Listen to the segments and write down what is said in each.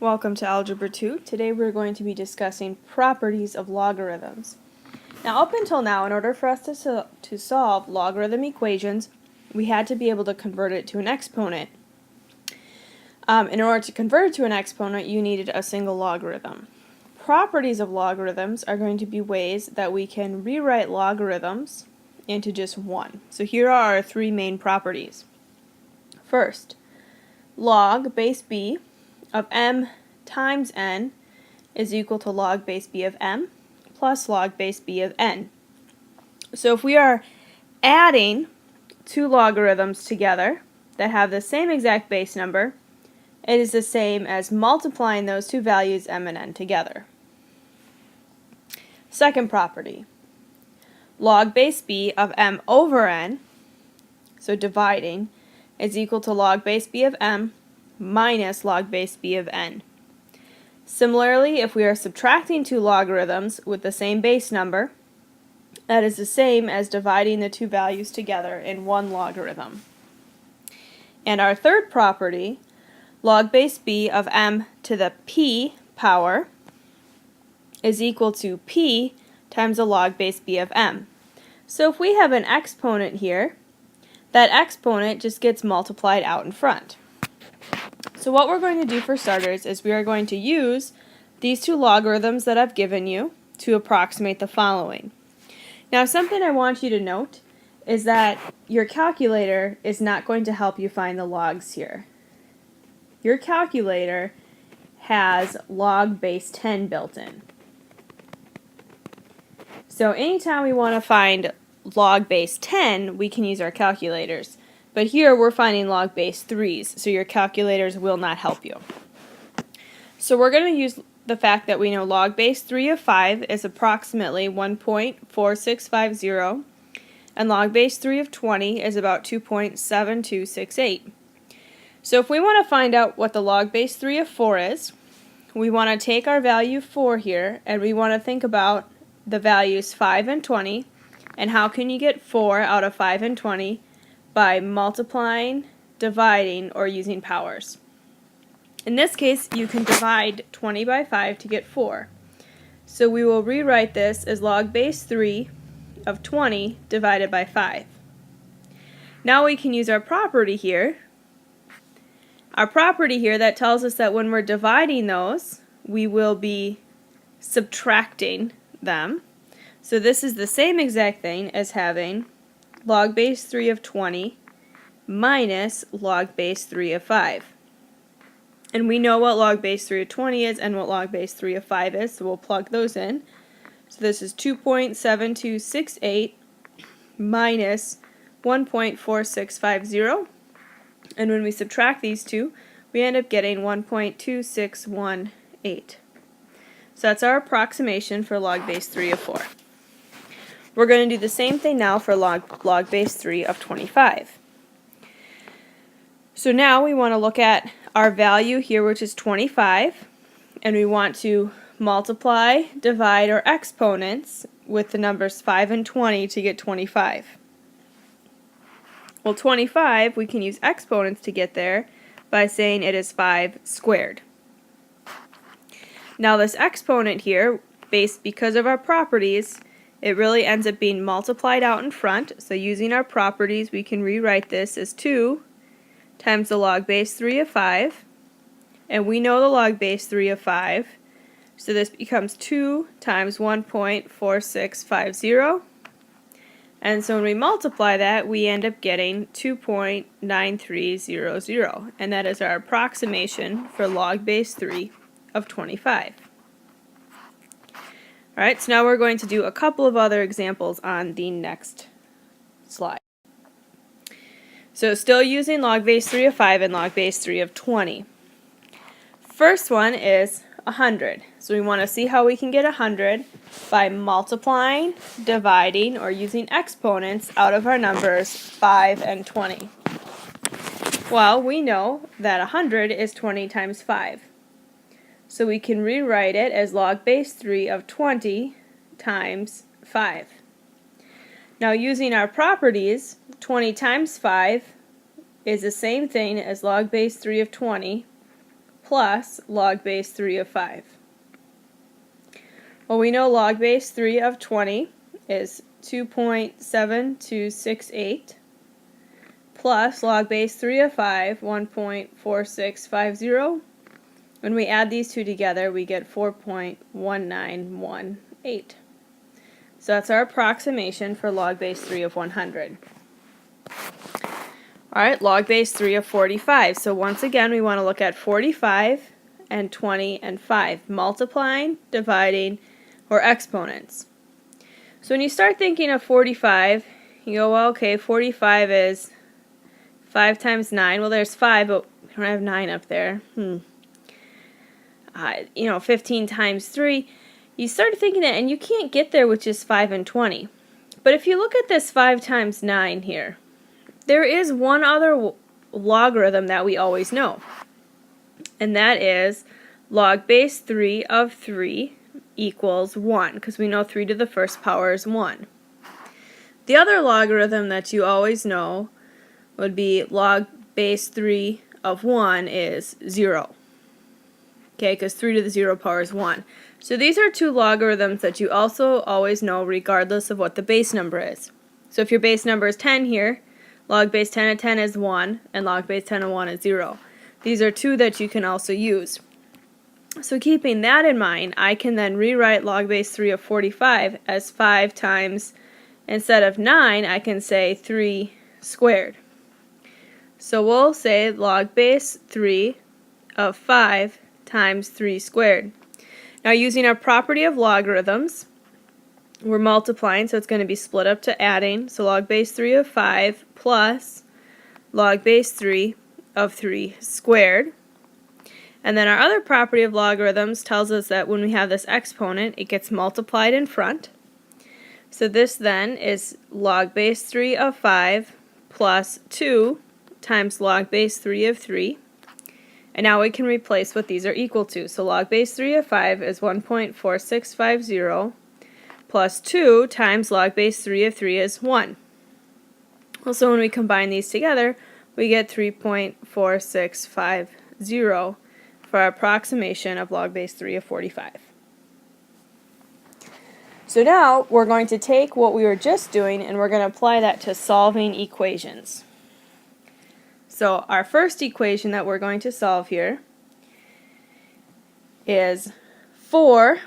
Welcome to Algebra 2. Today we're going to be discussing properties of logarithms. Now up until now, in order for us to solve logarithm equations, we had to be able to convert it to an exponent. In order to convert it to an exponent, you needed a single logarithm. Properties of logarithms are going to be ways that we can rewrite logarithms into just one. So here are our three main properties. First, log base b of m times n is equal to log base b of m plus log base b of n. So if we are adding two logarithms together that have the same exact base number, it is the same as multiplying those two values m and n together. Second property, log base b of m over n, so dividing, is equal to log base b of m minus log base b of n. Similarly, if we are subtracting two logarithms with the same base number, that is the same as dividing the two values together in one logarithm. And our third property, log base b of m to the p power, is equal to p times the log base b of m. So if we have an exponent here, that exponent just gets multiplied out in front. So what we're going to do for starters is we are going to use these two logarithms that I've given you to approximate the following. Now something I want you to note is that your calculator is not going to help you find the logs here. Your calculator has log base 10 built in. So anytime we want to find log base 10, we can use our calculators. But here we're finding log base 3's, so your calculators will not help you. So we're going to use the fact that we know log base 3 of 5 is approximately 1.4650, and log base 3 of 20 is about 2.7268. So if we want to find out what the log base 3 of 4 is, we want to take our value 4 here, and we want to think about the values 5 and 20, and how can you get 4 out of 5 and 20? By multiplying, dividing, or using powers. In this case, you can divide 20 by 5 to get 4. So we will rewrite this as log base 3 of 20 divided by 5. Now we can use our property here. Our property here that tells us that when we're dividing those, we will be subtracting them. So this is the same exact thing as having log base 3 of 20 minus log base 3 of 5. And we know what log base 3 of 20 is and what log base 3 of 5 is, so we'll plug those in. So this is 2.7268 minus 1.4650. And when we subtract these two, we end up getting 1.2618. So that's our approximation for log base 3 of 4. We're going to do the same thing now for log base 3 of 25. So now we want to look at our value here, which is 25, and we want to multiply, divide, or exponents with the numbers 5 and 20 to get 25. Well, 25, we can use exponents to get there by saying it is 5 squared. Now this exponent here, because of our properties, it really ends up being multiplied out in front, so using our properties we can rewrite this as 2 times the log base 3 of 5, and we know the log base 3 of 5, so this becomes 2 times 1.4650, and so when we multiply that we end up getting 2.9300, and that is our approximation for log base 3 of 25. Alright, so now we're going to do a couple of other examples on the next slide. So still using log base 3 of 5 and log base 3 of 20. First one is 100. So we want to see how we can get 100 by multiplying, dividing, or using exponents out of our numbers 5 and 20. Well, we know that 100 is 20 times 5. So we can rewrite it as log base 3 of 20 times 5. Now using our properties, 20 times 5 is the same thing as log base 3 of 20 plus log base 3 of 5. Well, we know log base 3 of 20 is 2.7268 plus log base 3 of 5, 1.4650. When we add these two together, we get 4.1918. So that's our approximation for log base 3 of 100. Alright, log base 3 of 45. So once again, we want to look at 45 and 20 and 5, multiplying, dividing, or exponents. So when you start thinking of 45, you go, well, okay, 45 is 5 times 9. Well, there's 5, but we don't have 9 up there. 15 times 3. You start thinking that, and you can't get there with just 5 and 20. But if you look at this 5 times 9 here, there is one other logarithm that we always know, and that is log base 3 of 3 equals 1, because we know 3 to the first power is 1. The other logarithm that you always know would be log base 3 of 1 is 0. Okay, because 3 to the 0 power is 1. So these are two logarithms that you also always know regardless of what the base number is. So if your base number is 10 here, log base 10 of 10 is 1, and log base 10 of 1 is 0. These are two that you can also use. So keeping that in mind, I can then rewrite log base 3 of 45 as 5 times, instead of 9, I can say 3 squared. So we'll say log base 3 of 5 times 3 squared. Now using our property of logarithms, we're multiplying, so it's going to be split up to adding. So log base 3 of 5 plus log base 3 of 3 squared. And then our other property of logarithms tells us that when we have this exponent, it gets multiplied in front. So this then is log base 3 of 5 plus 2 times log base 3 of 3. And now we can replace what these are equal to. So log base 3 of 5 is 1.4650 plus 2 times log base 3 of 3 is 1. Well, so when we combine these together, we get 3.4650 for our approximation of log base 3 of 45. So now we're going to take what we were just doing and we're going to apply that to solving equations. So our first equation that we're going to solve here is 4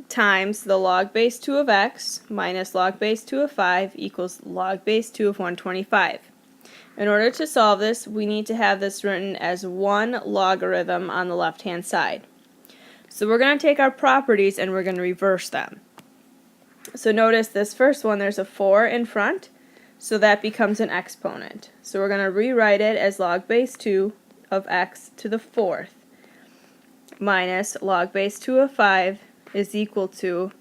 times the log base 2 of x minus log base 2 of 5 equals log base 2 of 125. In order to solve this, we need to have this written as one logarithm on the left-hand side. So we're going to take our properties and we're going to reverse them. So notice this first one, there's a 4 in front, so that becomes an exponent. So we're going to rewrite it as log base 2 of x to the 4th minus log base 2 of 5 is equal to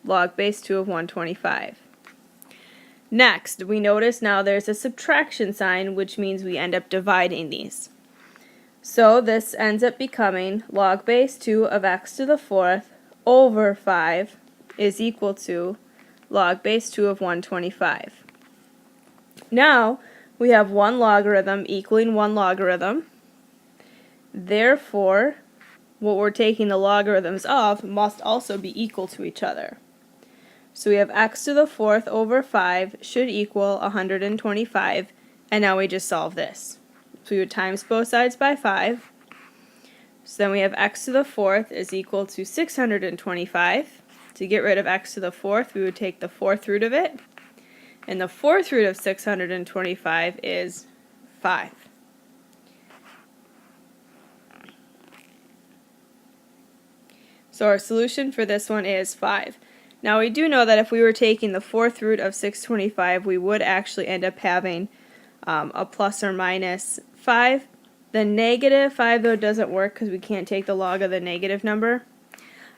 log base 2 of 125. Next, we notice now there's a subtraction sign, which means we end up dividing these. So this ends up becoming log base 2 of x to the 4th over 5 is equal to log base 2 of 125. Now we have one logarithm equaling one logarithm. Therefore, what we're taking the logarithms of must also be equal to each other. So we have x to the 4th over 5 should equal 125, and now we just solve this. So we would times both sides by 5. So then we have x to the 4th is equal to 625. To get rid of x to the 4th, we would take the 4th root of it. And the 4th root of 625 is 5. So our solution for this one is 5. Now we do know that if we were taking the 4th root of 625, we would actually end up having a plus or minus 5. The negative 5 though doesn't work because we can't take the log of the negative number.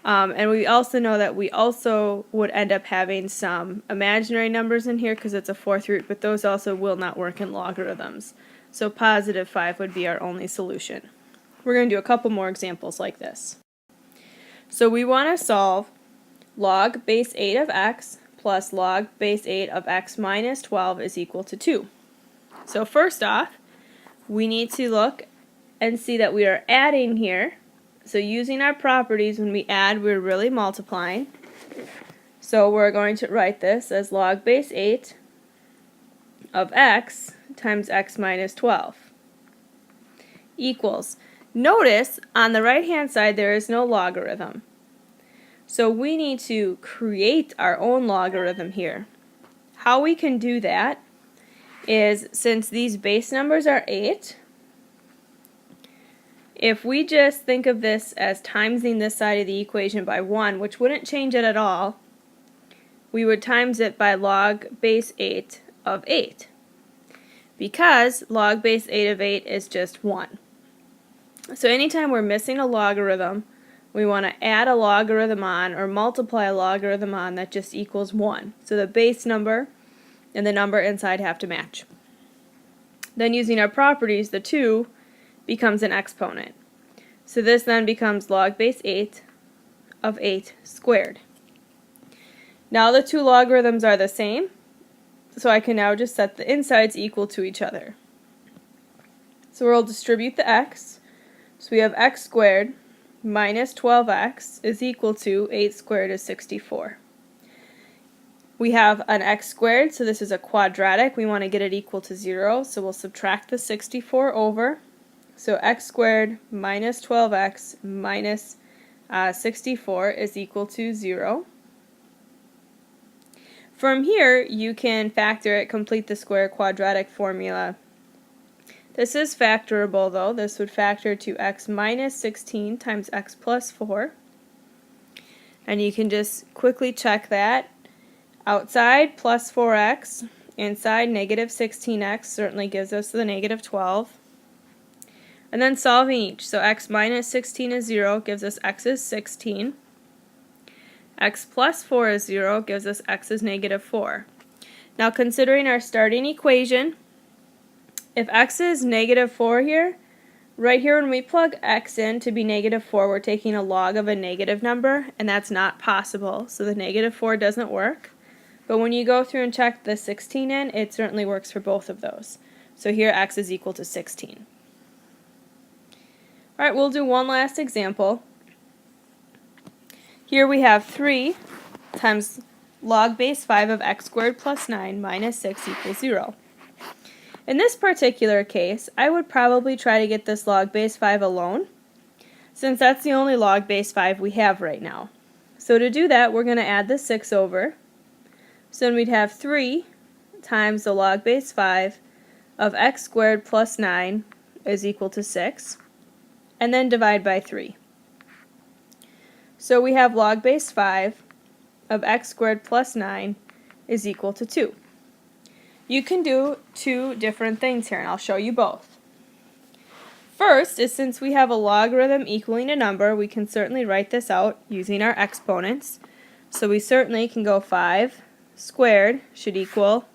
And we also know that we also would end up having some imaginary numbers in here because it's a 4th root, but those also will not work in logarithms. So positive 5 would be our only solution. We're going to do a couple more examples like this. So we want to solve log base 8 of x plus log base 8 of x minus 12 is equal to 2. So first off, we need to look and see that we are adding here. So using our properties, when we add, we're really multiplying. So we're going to write this as log base 8 of x times x minus 12 equals. Notice on the right hand side there is no logarithm. So we need to create our own logarithm here. How we can do that is, since these base numbers are 8, if we just think of this as timesing this side of the equation by 1, which wouldn't change it at all, we would times it by log base 8 of 8, because log base 8 of 8 is just 1. So anytime we're missing a logarithm, we want to add a logarithm on or multiply a logarithm on that just equals 1. So the base number and the number inside have to match. Then using our properties, the 2 becomes an exponent. So this then becomes log base 8 of 8 squared. Now the two logarithms are the same, so I can now just set the insides equal to each other. So we'll distribute the x. So we have x squared minus 12x is equal to 8 squared is 64. We have an x squared, so this is a quadratic. We want to get it equal to 0, so we'll subtract the 64 over. So x squared minus 12x minus 64 is equal to 0. From here, you can factor it, complete the square quadratic formula. This is factorable though. This would factor to x minus 16 times x plus 4. And you can just quickly check that. Outside plus 4x, inside negative 16x certainly gives us the negative 12. And then solving each. So x minus 16 is 0, gives us x is 16. X plus 4 is 0, gives us x is negative 4. Now considering our starting equation, if x is negative 4 here, right here when we plug x in to be negative 4, we're taking a log of a negative number, and that's not possible. So the negative 4 doesn't work. But when you go through and check the 16 in, it certainly works for both of those. So here x is equal to 16. Alright, we'll do one last example. Here we have 3 times log base 5 of x squared plus 9 minus 6 equals 0. In this particular case, I would probably try to get this log base 5 alone, since that's the only log base 5 we have right now. So to do that, we're going to add the 6 over. So then we'd have 3 times the log base 5 of x squared plus 9 is equal to 6, and then divide by 3. So we have log base 5 of x squared plus 9 is equal to 2. You can do two different things here, and I'll show you both. First is, since we have a logarithm equaling a number, we can certainly write this out using our exponents. So we certainly can go 5 squared should equal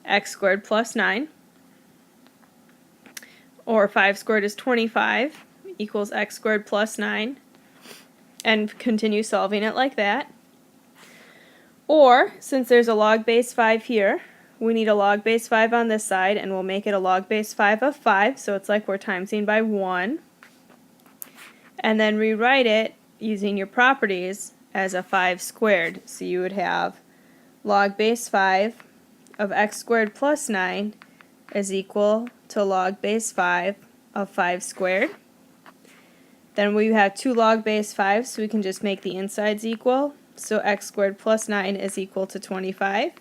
x squared plus 9, or 5 squared is 25 equals x squared plus 9, and continue solving it like that. Or, since there's a log base 5 here, we need a log base 5 on this side, and we'll make it a log base 5 of 5, so it's like we're timesing by 1. And then rewrite it using your properties as a 5 squared. So you would have log base 5 of x squared plus 9 is equal to log base 5 of 5 squared. Then we have two log base 5, so we can just make the insides equal. So x squared plus 9 is equal to 25.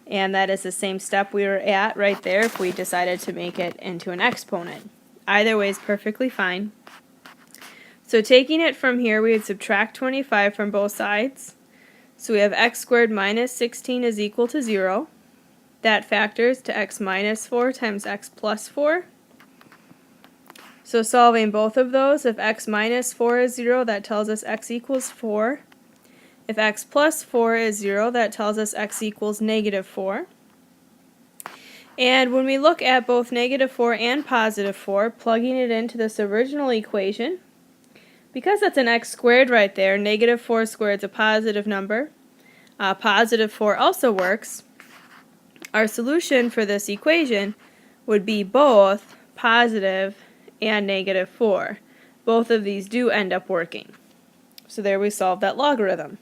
And that is the same step we were at right there if we decided to make it into an exponent. Either way is perfectly fine. So taking it from here, we would subtract 25 from both sides. So we have x squared minus 16 is equal to 0. That factors to x minus 4 times x plus 4. So solving both of those, if x minus 4 is 0, that tells us x equals 4. If x plus 4 is 0, that tells us x equals negative 4. And when we look at both negative 4 and positive 4, plugging it into this original equation, because that's an x squared right there, negative 4 squared is a positive number. Positive 4 also works. Our solution for this equation would be both positive, and negative 4. Both of these do end up working. So there we solved that logarithm.